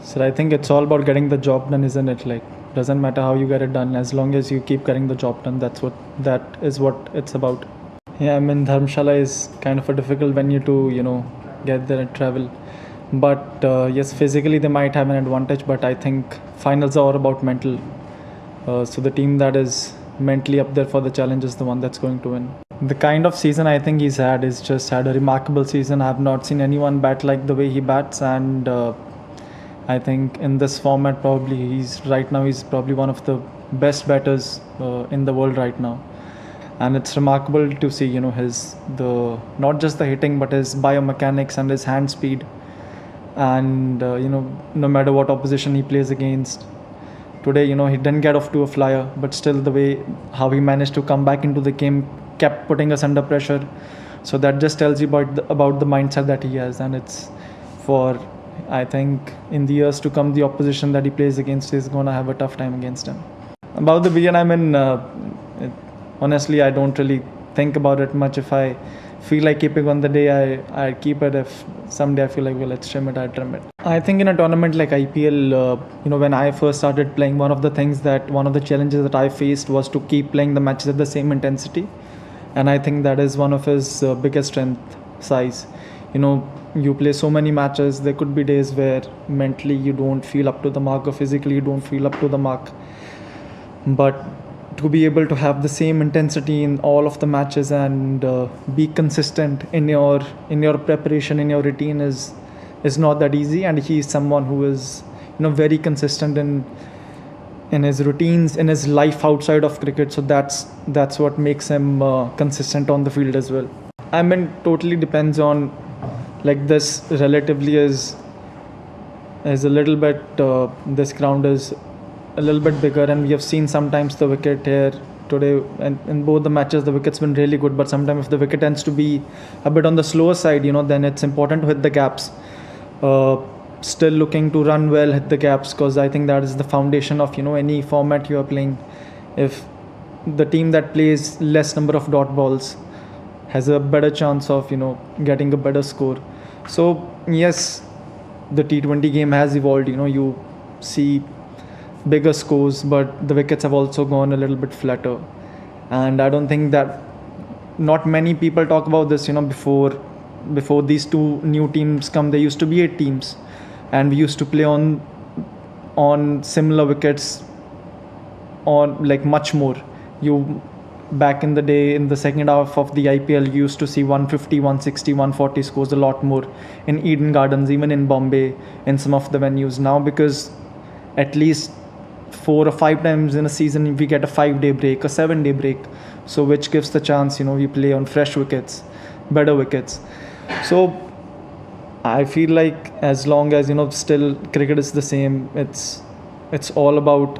So I think it's all about getting the job done, isn't it? Like, doesn't matter how you get it done, as long as you keep getting the job done. That is what it's about. Yeah, I mean Dharamshala is kind of a difficult venue to get there and travel. But yes, physically they might have an advantage, but I think finals are all about mental. So the team that is mentally up there for the challenge is the one that's going to win. The kind of season I think he's had is just had a remarkable season. I have not seen anyone bat like the way he bats, and I think in this format probably he's probably one of the best batters in the world right now. And it's remarkable to see his the not just the hitting but his biomechanics and his hand speed, and no matter what opposition he plays against. Today he didn't get off to a flyer, but still the way how he managed to come back into the game kept putting us under pressure. So that just tells you about the mindset that he has, and it's for, I think, in the years to come, the opposition that he plays against is going to have a tough time against him. About the BN, I mean, honestly, I don't really think about it much. If I feel like keeping on the day, I keep it. If someday I feel like, well, let's trim it, I trim it. I think in a tournament like IPL, when I first started playing, one of the challenges that I faced was to keep playing the matches at the same intensity. And I think that is one of his biggest strength, size. You play so many matches, there could be days where mentally you don't feel up to the mark or physically you don't feel up to the mark. But to be able to have the same intensity in all of the matches and be consistent in your preparation, in your routine is not that easy. And he is someone who is very consistent in his routines, in his life outside of cricket. So that's what makes him consistent on the field as well. I mean, totally depends on, like, this relatively is a little bit this ground is a little bit bigger, and we have seen sometimes the wicket here today, and in both the matches the wicket's been really good, but sometimes if the wicket tends to be a bit on the slower side, then it's important to hit the gaps. Still looking to run well, hit the gaps, because I think that is the foundation of any format you are playing. If the team that plays less number of dot balls has a better chance of getting a better score. So yes, the T20 game has evolved. You see bigger scores, but the wickets have also gone a little bit flatter. And I don't think that, not many people talk about this. Before these two new teams come, there used to be 8 teams, and we used to play on similar wickets, on like much more. Back in the day, in the second half of the IPL, you used to see 150, 160, 140 scores a lot more in Eden Gardens, even in Bombay, in some of the venues. Now, because at least 4 or 5 times in a season we get a 5-day break, a 7-day break, so which gives the chance we play on fresh wickets, better wickets. So I feel like as long as still cricket is the same, it's all about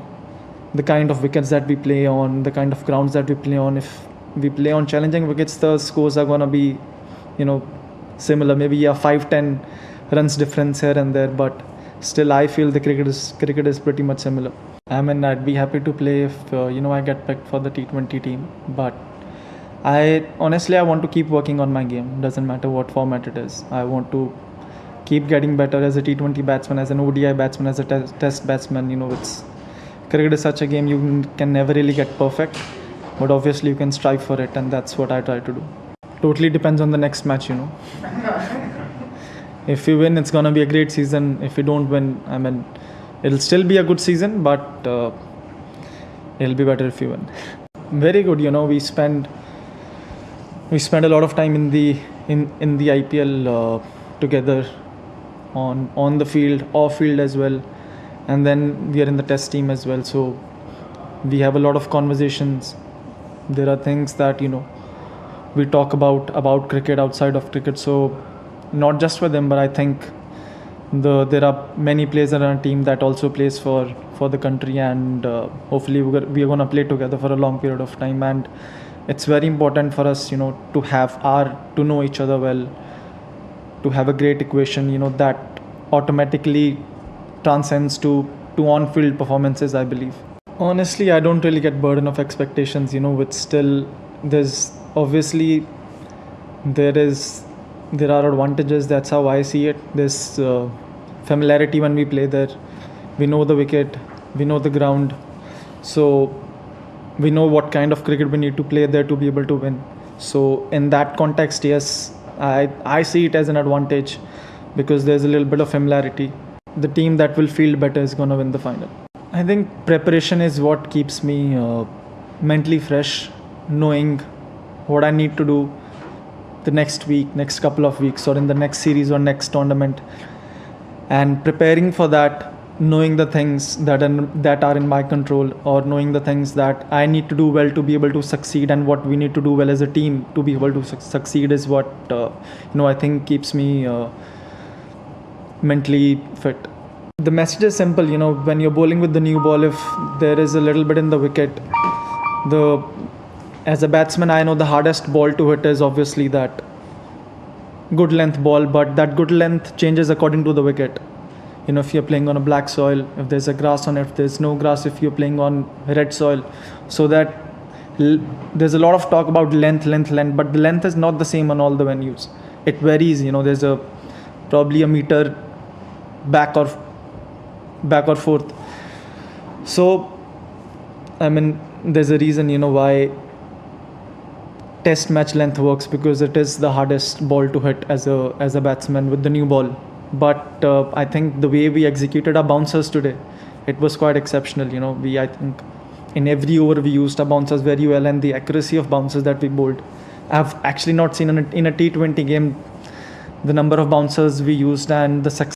the kind of wickets that we play on, the kind of grounds that we play on. If we play on challenging wickets, the scores are gonna be similar, maybe 5-10 runs difference here and there, but still I feel the cricket is pretty much similar. I mean, I'd be happy to play if I get picked for the T20 team, but I honestly want to keep working on my game. Doesn't matter what format it is. I want to keep getting better as a T20 batsman, as an ODI batsman, as a test batsman. Cricket is such a game, you can never really get perfect, but obviously you can strive for it, and that's what I try to do. Totally depends on the next match. If we win, it's gonna be a great season. If we don't win, I mean, it'll still be a good season, but it'll be better if we win. Very good. We spend a lot of time in the IPL together, on the field, off field as well, and then we are in the test team as well. So we have a lot of conversations. There are things that we talk about cricket, outside of cricket. So not just for them, but I think there are many players in our team that also plays for the country, and hopefully we are going to play together for a long period of time. And it's very important for us to know each other well, to have a great equation that automatically transcends to on-field performances, I believe. Honestly, I don't really get burden of expectations, with still, there's obviously there are advantages. That's how I see it. There's familiarity when we play there. We know the wicket, we know the ground, so we know what kind of cricket we need to play there to be able to win. So in that context, yes, I see it as an advantage because there's a little bit of familiarity. The team that will field better is going to win the final. I think preparation is what keeps me mentally fresh, knowing what I need to do the next week, next couple of weeks, or in the next series or next tournament, and preparing for that, knowing the things that are in my control, or knowing the things that I need to do well to be able to succeed, and what we need to do well as a team to be able to succeed is what I think keeps me mentally fit. The message is simple, when you're bowling with the new ball, if there is a little bit in the wicket, as a batsman, I know the hardest ball to hit is obviously that good length ball, but that good length changes according to the wicket. If you're playing on a black soil, if there's a grass on it, if there's no grass, if you're playing on red soil, so that there's a lot of talk about length, but the length is not the same on all the venues. It varies, there's probably a meter back or forth. So, there's a reason, why test match length works, because it is the hardest ball to hit as a batsman with the new ball. But I think the way we executed our bouncers today, it was quite exceptional. I think in every over we used our bouncers very well, and the accuracy of bouncers that we bowled, I've actually not seen in a T20 game the number of bouncers we used and the success